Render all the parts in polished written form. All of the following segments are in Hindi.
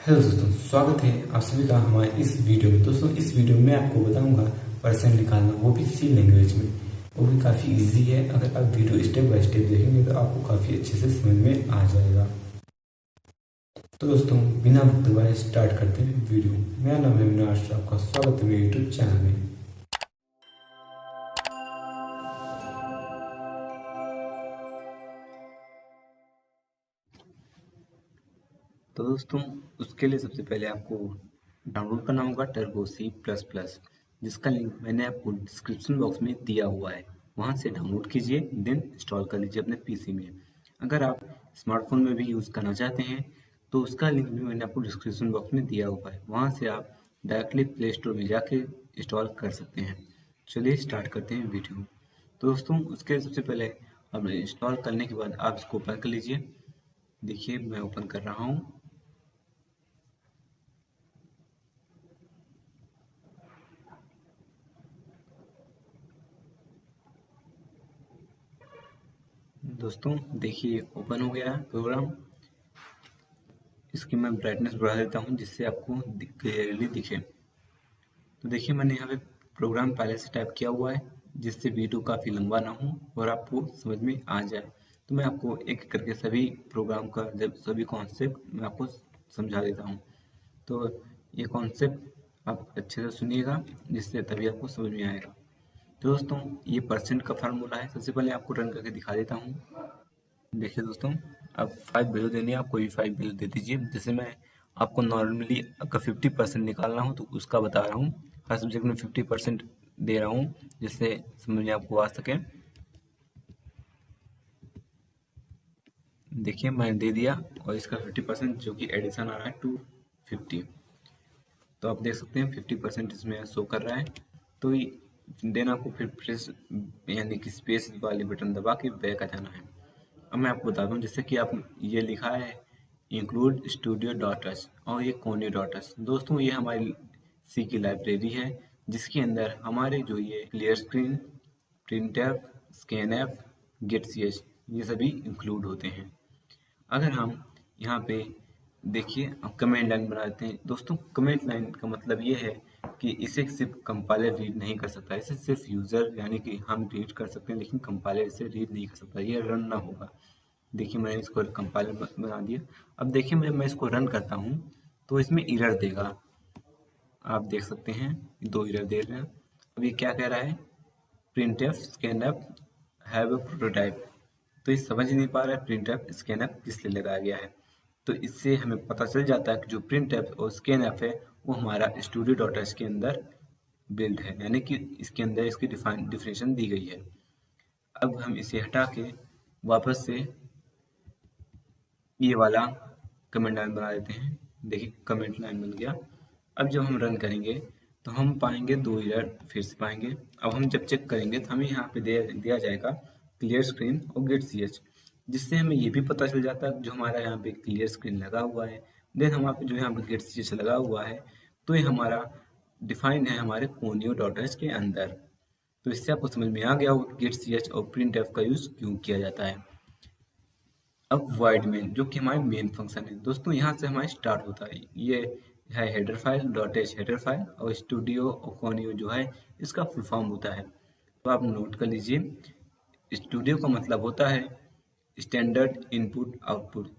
हेलो दोस्तों, स्वागत है आप सभी का हमारे इस वीडियो में। दोस्तों, इस वीडियो में आपको बताऊंगा परसेंट निकालना, वो भी सी लैंग्वेज में। वो भी काफ़ी इजी है। अगर आप वीडियो स्टेप बाय स्टेप देखेंगे तो आपको काफ़ी अच्छे से समझ में आ जाएगा। तो दोस्तों, बिना वक्त गवाए स्टार्ट करते हैं वीडियो। मेरा नाम है विनाश, आपका स्वागत है मेरे यूट्यूब चैनल में। तो दोस्तों, उसके लिए सबसे पहले आपको डाउनलोड करना होगा टर्बो C++, जिसका लिंक मैंने आपको डिस्क्रिप्शन बॉक्स में दिया हुआ है। वहां से डाउनलोड कीजिए, देन इंस्टॉल कर लीजिए अपने पीसी में। अगर आप स्मार्टफोन में भी यूज़ करना चाहते हैं तो उसका लिंक भी मैंने आपको डिस्क्रिप्शन बॉक्स में दिया हुआ है। वहां से आप डायरेक्टली प्ले स्टोर में जाके इंस्टॉल कर सकते हैं। चलिए स्टार्ट करते हैं वीडियो। तो दोस्तों, उसके लिए सबसे पहले अब इंस्टॉल करने के बाद आप इसको ओपन कर लीजिए। देखिए, मैं ओपन कर रहा हूँ। दोस्तों, देखिए ओपन हो गया है प्रोग्राम। इसकी मैं ब्राइटनेस बढ़ा देता हूँ जिससे आपको क्लियरली दिखे। तो देखिए, मैंने यहाँ पे प्रोग्राम पहले से टाइप किया हुआ है जिससे वीडियो काफ़ी लंबा ना हो और आपको समझ में आ जाए। तो मैं आपको एक एक करके सभी प्रोग्राम का जब सभी कॉन्सेप्ट मैं आपको समझा देता हूँ। तो ये कॉन्सेप्ट आप अच्छे से सुनिएगा, जिससे तभी आपको समझ में आएगा। तो दोस्तों, ये परसेंट का फार्मूला है। सबसे पहले आपको रन करके दिखा देता हूँ। देखिए दोस्तों, अब 5 वैल्यू देनी है, आप कोई भी 5 वैल्यू दे दीजिए। जैसे मैं आपको नॉर्मली अगर 50% निकालना हो तो उसका बता रहा हूँ। हर सब्जेक्ट में 50% दे रहा हूँ जिससे समझ में आपको आ सके। देखिए, मैंने दे दिया और इसका 50% जो कि एडिशन आ रहा है 250। तो आप देख सकते हैं 50% इसमें शो कर रहा है। तो देन आपको फिर प्रेस यानी कि स्पेस वाले बटन दबा के बैक आ जाना है। अब मैं आपको बताता हूँ, जैसे कि आप ये लिखा है इंक्लूड स्टूडियो डॉट एच और ये कोनी डॉट एच। दोस्तों, ये हमारी सी की लाइब्रेरी है जिसके अंदर हमारे जो ये clear screen, printf, scanf, get C H, ये सभी इंक्लूड होते हैं। अगर हम यहाँ पे देखिए, अब कमेंट लाइन बना देते हैं। दोस्तों, कमेंट लाइन का मतलब ये है कि इसे सिर्फ कंपाइलर रीड नहीं कर सकता। इसे सिर्फ यूज़र यानी कि हम रीड कर सकते हैं, लेकिन कंपाइलर इसे रीड नहीं कर सकता। ये रन ना होगा। देखिए, मैंने इसको कंपाइलर बना दिया। अब देखिए, मैं इसको रन करता हूँ तो इसमें एरर देगा। आप देख सकते हैं 2 एरर दे रहे हैं। अब ये क्या कह रहा है, printf scanf have a prototype. तो ये समझ नहीं पा रहा है प्रिंटफ स्कैनफ किस लिए लगाया गया है। तो इससे हमें पता चल जाता है कि जो प्रिंटफ और स्कैनफ है वो हमारा स्टूडियो डॉट एच के अंदर बिल्ड है, यानी कि इसके अंदर इसकी डिफिनेशन दी गई है। अब हम इसे हटा के वापस से ये वाला कमेंट लाइन बना देते हैं। देखिए, कमेंट लाइन बन गया। अब जब हम रन करेंगे तो हम पाएंगे 2 एरर फिर से पाएंगे। अब हम जब चेक करेंगे तो हमें यहाँ पे दिया जाएगा क्लियर स्क्रीन और गेट सी एच, जिससे हमें ये भी पता चल जाता है जो हमारा यहाँ पे क्लियर स्क्रीन लगा हुआ है, देन हमारे जो यहाँ पे गेट सी एच लगा हुआ है, तो ये हमारा डिफाइन है हमारे कोनियो डॉट एच के अंदर। तो इससे आपको समझ में आ गया होगा गेट सी एच और प्रिंट एफ का यूज क्यों किया जाता है। अब void मेन, जो कि हमारे मेन फंक्शन है। दोस्तों, यहाँ से हमारा स्टार्ट होता है। ये है header file dot H header file, और स्टूडियो ओकोनियो जो है इसका फुल फॉर्म होता है। तो आप नोट कर लीजिए, स्टूडियो का मतलब होता है standard input output.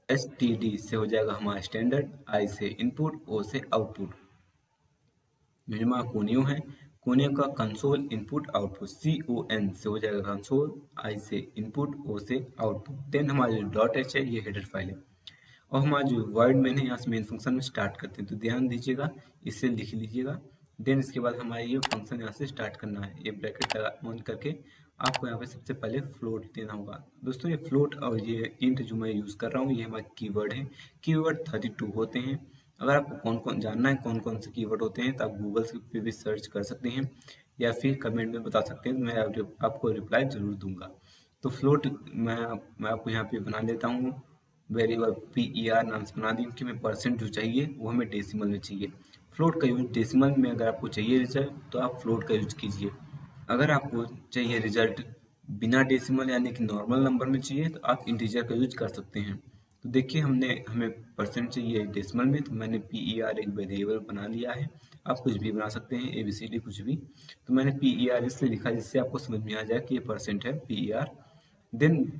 S T D से हो जाएगा हमारा स्टैंडर्ड, आई से इनपुट, ओ से आउटपुट। जो हमारा कोनियो है, कोनियो का कंसोल इनपुट आउटपुट, सी ओ एन से हो जाएगा कंसोल, आई से इनपुट, ओ से आउटपुट। देन हमारा जो डॉट एच है ये हेडर फाइल है। और हमारा जो वर्ड मेन है यहाँ से मेन फंक्शन में स्टार्ट करते हैं। तो ध्यान दीजिएगा, इसे लिख लीजिएगा। देन इसके बाद हमारा ये फंक्शन यहाँ से स्टार्ट करना है। ये ब्रैकेट लगा ऑन करके आपको यहाँ पे सबसे पहले फ्लोट देना होगा। दोस्तों, ये फ्लोट और ये इंट जो मैं यूज़ कर रहा हूँ ये हमारे कीवर्ड है। कीवर्ड 32 होते हैं। अगर आपको कौन कौन जानना है कौन कौन से कीवर्ड होते हैं तो आप गूगल से पे भी सर्च कर सकते हैं या फिर कमेंट में बता सकते हैं। मैं आपको रिप्लाई ज़रूर दूंगा। तो फ्लोट मैं आपको यहाँ पे बना लेता हूँ वेरिएबल PER नाम से बना दी, क्योंकि मैं परसेंट जो चाहिए वो हमें डेसिमल में चाहिए। फ्लोट का यूज डेसिमल में अगर आपको चाहिए रिजल्ट तो आप फ्लोट का यूज कीजिए। अगर आपको चाहिए रिजल्ट बिना डेसिमल यानी कि नॉर्मल नंबर में चाहिए तो आप इंटीजर का यूज कर सकते हैं। तो देखिए हमें परसेंट चाहिए डेसिमल में, तो मैंने PER एक वेरिएबल बना लिया है। आप कुछ भी बना सकते हैं, ABCD कुछ भी। तो मैंने PER इसलिए लिखा जिससे आपको समझ में आ जाए कि ये परसेंट है PER। देन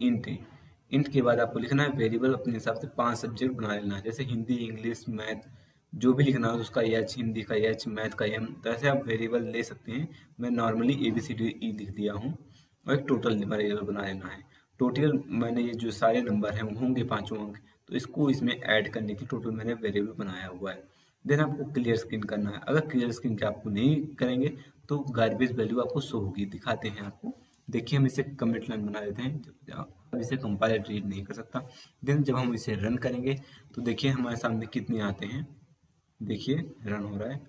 इंट के बाद आपको लिखना है वेरिएबल, अपने हिसाब से 5 सब्जेक्ट बना लेना है, जैसे हिंदी, इंग्लिश, मैथ, जो भी लिखना हो उसका H, हिंदी का H, मैथ का M, तो ऐसे आप वेरिएबल ले सकते हैं। मैं नॉर्मली ABCDE लिख दिया हूँ, और एक टोटल वेरिएबल बना लेना है। टोटल मैंने ये जो सारे नंबर हैं वो होंगे पाँचों अंक, तो इसको इसमें ऐड करने की टोटल मैंने वेरिएबल बनाया हुआ है। देन आपको क्लियर स्क्रीन करना है। अगर क्लियर स्क्रीन के आपको नहीं करेंगे तो गार्बेज वैल्यू आपको शो होगी, दिखाते हैं आपको। देखिए हम इसे कमेंट लाइन बना देते हैं, अब इसे कंपाइलर रीड नहीं कर सकता। देन जब हम इसे रन करेंगे तो देखिए हमारे सामने कितने आते हैं। देखिए रन हो रहा है।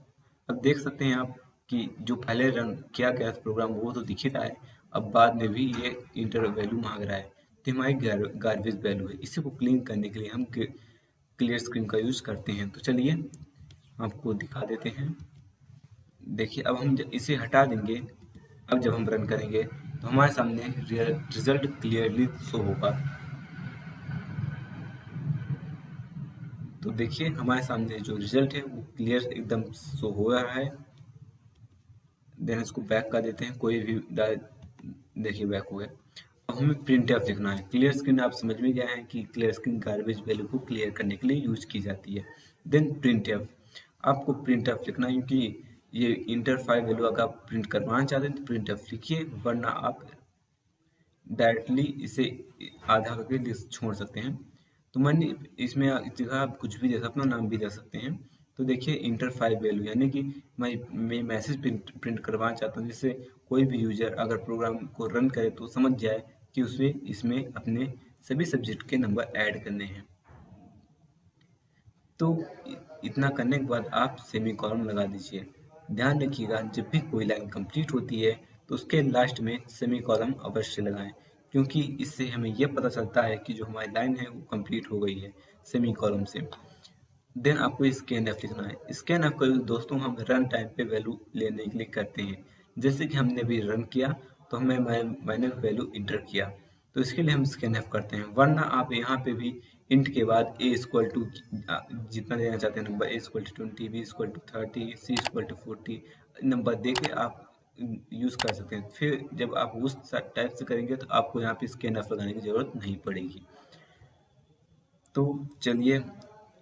अब देख सकते हैं आप कि जो पहले रन किया गया था प्रोग्राम वो तो दिख ही रहा है, अब बाद में भी ये इंटर वैल्यू मांग रहा है, तो हमारी गार्बेज वैल्यू है। इसी को क्लीन करने के लिए हम क्लियर स्क्रीन का यूज करते हैं। तो चलिए आपको दिखा देते हैं। देखिए अब हम इसे हटा देंगे। अब जब हम रन करेंगे तो हमारे सामने रिजल्ट क्लियरली शो होगा। तो देखिए हमारे सामने जो रिजल्ट है वो क्लियर एकदम शो हो रहा है। देन इसको बैक कर देते हैं, कोई भी देखिए बैक हो गया। अब हमें प्रिंट एफ लिखना है। क्लियर स्क्रीन आप समझ में गया है कि क्लियर स्क्रीन गार्बेज वैल्यू को क्लियर करने के लिए यूज की जाती है। देन प्रिंट एफ, आपको प्रिंट एफ लिखना है, क्योंकि ये इंटर फाइल वैल्यू अगर आप प्रिंट करवाना चाहते हैं तो प्रिंट एफ लिखिए, वरना आप डायरेक्टली इसे आधा करके छोड़ सकते हैं। तो मैंने इसमें इस जगह आप कुछ भी दे सकते, अपना नाम भी दे सकते हैं। तो देखिए इंटर फाइल वैल्यू, यानी कि मैं मैसेज प्रिंट करवाना चाहता हूँ, जिससे कोई भी यूजर अगर प्रोग्राम को रन करे तो समझ जाए कि उसे इसमें अपने सभी सब्जेक्ट के नंबर ऐड करने हैं। तो इतना करने के बाद आप सेमी कॉलम लगा दीजिए। ध्यान रखिएगा जब भी कोई लाइन कंप्लीट होती है तो उसके लास्ट में सेमी कॉलम अवश्य लगाएं, क्योंकि इससे हमें यह पता चलता है कि जो हमारी लाइन है वो कंप्लीट हो गई है सेमी कॉलम से। देन आपको स्कैन एफ लिखना है। स्कैन एफ का यूज दोस्तों हम रन टाइम पे वैल्यू लेने के लिए करते हैं। जैसे कि हमने अभी रन किया तो मैंने वैल्यू इंटर किया, तो इसके लिए हम स्कैन एफ करते हैं। वरना आप यहाँ पे भी इंट के बाद ए इक्वल टू जितना देना चाहते हैं number, A equal to 20, B equal to 30, C equal to 40 number दे के आप यूज कर सकते हैं। फिर जब आप उस टाइप से करेंगे तो आपको यहाँ पे स्कैन एफ लगाने की जरूरत नहीं पड़ेगी। तो चलिए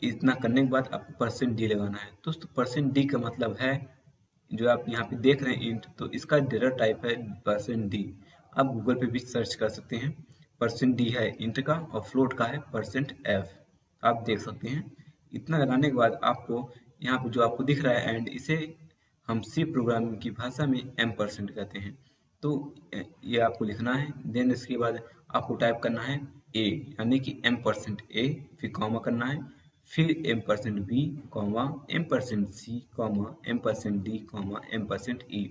इतना करने के बाद आपको परसेंट डी लगाना है। दोस्तों परसेंट डी का मतलब है, जो आप यहाँ पे देख रहे हैं इंट, तो इसका डेटा टाइप है परसेंट डी। आप गूगल पे भी सर्च कर सकते हैं। परसेंट डी है इंट का और फ्लोट का है परसेंट एफ, आप देख सकते हैं। इतना लगाने के बाद आपको यहाँ पे जो आपको दिख रहा है एंड, इसे हम सी प्रोग्रामिंग की भाषा में एम परसेंट कहते हैं। तो ये आपको लिखना है। देन इसके बाद आपको टाइप करना है ए, यानी कि एम परसेंट ए, फिर कॉमा करना है, फिर M percent B comma M percent C comma M percent D comma M percent E.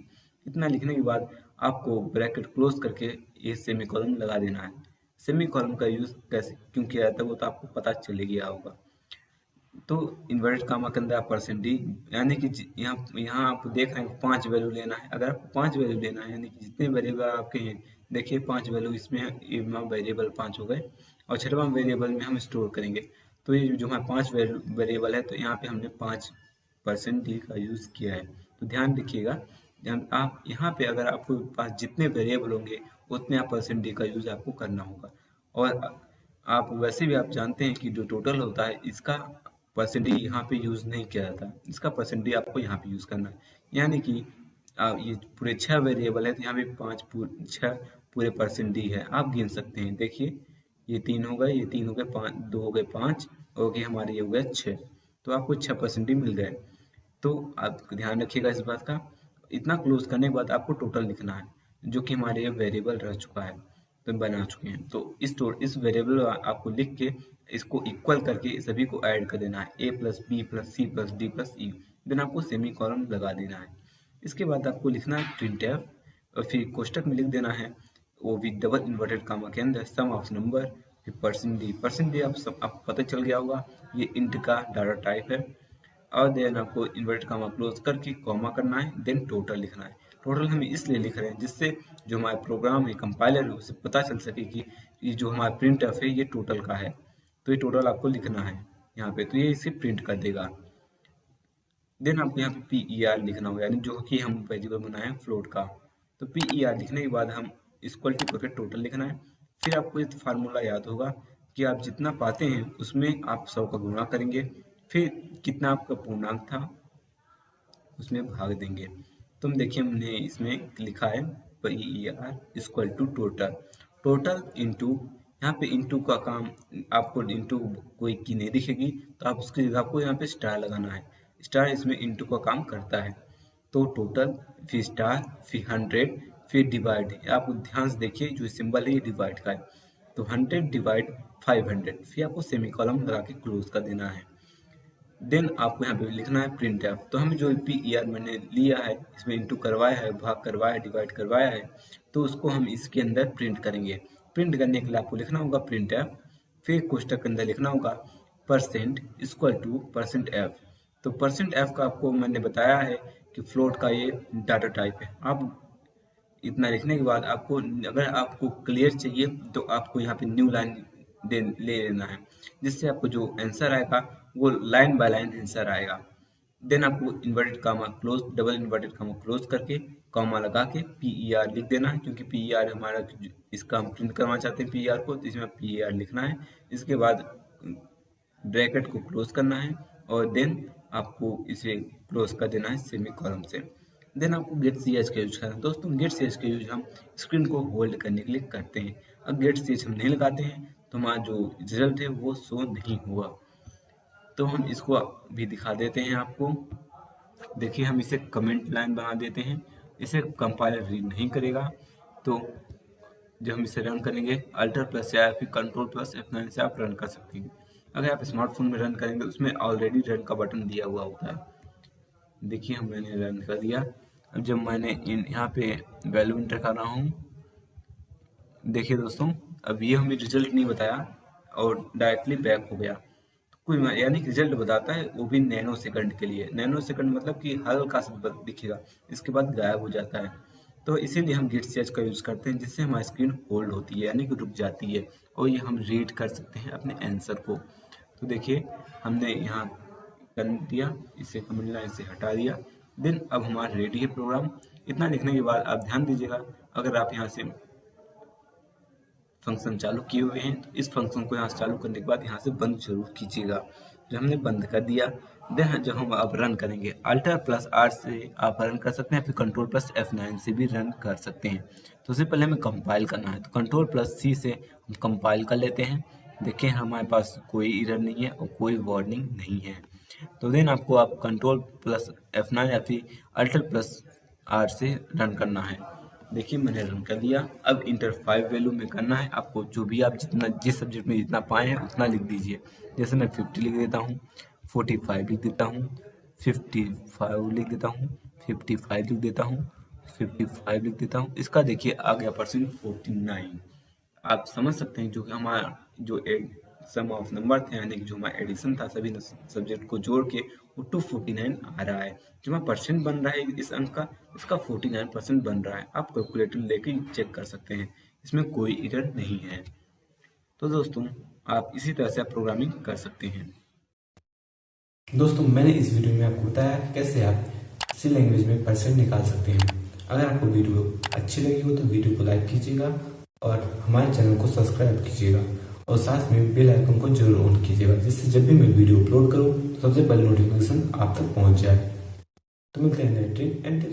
इतना लिखने के बाद आपको ब्रैकेट क्लोज करके ये सेमी कॉलम लगा देना है। सेमी कॉलम का यूज कैसे क्यों किया जाता है वो तो आपको पता चले गया होगा। तो इन्वर्टेड कामा के अंदर आप परसेंट डी, यानी कि यहाँ आप देख रहे हैं 5 वैल्यू लेना है। अगर आपको 5 वैल्यू लेना है, यानी कि जितने वेरिएबल आपके हैं, देखिए 5 वैल्यू इसमें वेरिएबल 5 हो गए, और छठवां वेरिएबल में हम स्टोर करेंगे। तो ये जो हमारे 5 वेरिएबल है, तो यहाँ पे हमने 5% डी का यूज़ किया है। तो ध्यान रखिएगा, आप यहाँ पे अगर आपके पास जितने वेरिएबल होंगे उतने आप परसेंट डी का यूज़ आपको करना होगा। और आप वैसे भी आप जानते हैं कि जो टोटल होता है इसका परसेंट डी यहाँ पे यूज़ नहीं किया जाता, इसका परसेंट डी आपको यहाँ पे यूज़ करना है। यानी कि ये पूरे 6 वेरिएबल है, तो यहाँ पे 6 पूरे परसेंट डी है। आप गिन सकते हैं, देखिए ये 3 हो गए, ये 3 हो गए, 5 2 हो गए, 5 हो गए, हमारे ये हो गए 6, तो आपको 6% डी मिल गए। तो आप ध्यान रखिएगा इस बात का। इतना क्लोज करने के बाद आपको टोटल लिखना है, जो कि हमारे ये वेरिएबल रह चुका है, तो बना चुके हैं। तो इस वेरिएबल आपको लिख के इसको इक्वल करके सभी को ऐड कर देना है, A plus B plus C plus D plus E. Then आपको सेमी कॉलम लगा देना है। इसके बाद आपको लिखना है प्रिंट एफ, और फिर कोष्टक में लिख देना है वो भी डबल इन्वर्टेड कामा के अंदर सम ऑफ नंबर, फिर परसेंट डी आपको पता चल गया होगा, ये इंट का डाटा टाइप है। और देन आपको इन्वर्टेड कामा क्लोज करके कॉमा करना है, देन टोटल लिखना है। टोटल हम इसलिए लिख रहे हैं जिससे जो हमारा प्रोग्राम है, कंपाइलर है, उसे पता चल सके कि ये जो हमारा प्रिंट एफ है ये टोटल का है। तो ये टोटल आपको लिखना है यहाँ पे, तो ये इसे प्रिंट कर देगा। देन आपको यहाँ पे PER लिखना होगा, यानी जो कि हम वेरिएबल बनाए हैं फ्लोट का। तो PER लिखने के बाद हम इक्वल टू करके टोटल लिखना है। फिर आपको ये फार्मूला याद होगा कि आप जितना पाते हैं उसमें आप 100 का गुणा करेंगे, फिर कितना आपका पूर्णांक था उसमें भाग देंगे। तो हम देखिए हमने इसमें लिखा है PER equal to total, total into, यहाँ पे इंटू का काम आपको इंटू कोई की नहीं दिखेगी तो आप उसकी जगह आपको यहाँ पे स्टार लगाना है, स्टार इसमें इंटू का काम करता है। तो टोटल फिर स्टार फिर 100 फिर डिवाइड, आप ध्यान से देखिए जो सिंबल है ये डिवाइड का है, तो 100 डिवाइड 500, फिर आपको सेमी कॉलम लगा के क्लोज कर देना है। देन आपको यहाँ पे लिखना है प्रिंट एफ। तो हमें जो PER मैंने लिया है इसमें इंटू करवाया है, भाग करवाया है, डिवाइड करवाया है, तो उसको हम इसके अंदर प्रिंट करेंगे। प्रिंट करने के लिए आपको लिखना होगा प्रिंट एफ, फिर कोष्टक के अंदर लिखना होगा percent equal two percent F. तो परसेंट एफ का आपको मैंने बताया है कि फ्लोट का ये डाटा टाइप है। आप इतना लिखने के बाद आपको अगर आपको क्लियर चाहिए तो आपको यहाँ पे न्यू लाइन ले लेना है, जिससे आपको जो आंसर आएगा वो लाइन बाय लाइन आंसर आएगा। देन आपको inverted comma close, double inverted comma close करके कॉमा लगा के PER लिख देना है, क्योंकि PER हमारा इसका हम प्रिंट करना चाहते हैं PER को, तो इसमें PER लिखना है। इसके बाद ब्रैकेट को क्लोज करना है और देन आपको इसे क्लोज कर देना है सेमी कॉलम से। देन आपको गेट CH का यूज करना है। दोस्तों गेट CH का यूज हम स्क्रीन को होल्ड करने के लिए करते हैं। अब गेट CH हम नहीं लगाते हैं तो हमारा जो रिजल्ट है वो शो नहीं हुआ। तो हम इसको भी दिखा देते हैं आपको। देखिए हम इसे कमेंट लाइन बना देते हैं, इसे कंपाइलर रीड नहीं करेगा। तो जब हम इसे रन करेंगे अल्टर प्लस या फिर कंट्रोल प्लस F9 से आप रन कर सकते हैं। अगर आप स्मार्टफोन में रन करेंगे उसमें ऑलरेडी रन का बटन दिया हुआ होता है। देखिए मैंने रन कर दिया। अब जब मैंने यहाँ पे वैल्यू इंटर कर रहा हूँ, देखिए दोस्तों अब ये हमें रिजल्ट नहीं बताया और डायरेक्टली बैक हो गया। कोई यानी कि रिजल्ट बताता है वो भी नैनो सेकंड के लिए। नैनो सेकंड मतलब कि हल्का सा दिखेगा, इसके बाद गायब हो जाता है। तो इसीलिए हम गेट CH का यूज करते हैं, जिससे हमारी स्क्रीन होल्ड होती है यानी कि रुक जाती है और ये हम रीड कर सकते हैं अपने आंसर को। तो देखिए हमने यहाँ कर दिया, इसे कमेंट लाइन से हटा दिया। देन अब हमारा रेडी है प्रोग्राम। इतना लिखने के बाद आप ध्यान दीजिएगा, अगर आप यहाँ से फंक्शन चालू किए हुए हैं तो इस फंक्शन को यहाँ से चालू करने के बाद यहाँ से बंद जरूर कीजिएगा। जो हमने बंद कर दिया, देन जब हम अब रन करेंगे अल्टर प्लस R से आप रन कर सकते हैं, फिर कंट्रोल प्लस F9 से भी रन कर सकते हैं। तो उससे पहले हमें कंपाइल करना है, तो कंट्रोल प्लस C से हम कंपाइल कर लेते हैं। देखिए हमारे पास कोई एरर नहीं है और कोई वार्निंग नहीं है। तो देन आपको आप कंट्रोल प्लस F9 या फिर अल्टर प्लस R से रन करना है। देखिए मैंने रन कर दिया। अब इंटर 5 वैल्यू में करना है आपको, जो भी आप जितना जिस सब्जेक्ट में जितना पाए हैं उतना लिख दीजिए। जैसे मैं 50 लिख देता हूँ, 45 लिख देता हूँ, 55 लिख देता हूँ, 55 लिख देता हूँ, 55 लिख देता हूँ। इसका देखिए आ गया परसेंट 49। आप समझ सकते हैं जो कि हमारा जो सम ऑफ नंबर थे यानी कि जो हमारा एडिशन था सभी सब्जेक्ट को जोड़ के वो 249 आ रहा है। जो हमारा परसेंट बन रहा है इस अंक का, इसका 49% बन रहा है। आप कैलकुलेटर लेके चेक कर सकते हैं, इसमें कोई एरर नहीं है। तो दोस्तों आप इसी तरह से आप प्रोग्रामिंग कर सकते हैं। दोस्तों मैंने इस वीडियो में आपको बताया कैसे आप सी लैंग्वेज में परसेंट निकाल सकते हैं। अगर आपको वीडियो अच्छी लगी हो तो वीडियो को लाइक कीजिएगा और हमारे चैनल को सब्सक्राइब कीजिएगा और साथ में बेल आइकन को जरूर ऑन कीजिएगा, जिससे जब भी मैं वीडियो अपलोड करूं तो सबसे पहले नोटिफिकेशन आप तक पहुंच जाए। तो मिलते हैं नेक्स्ट ट्रिक एंड टिप्स।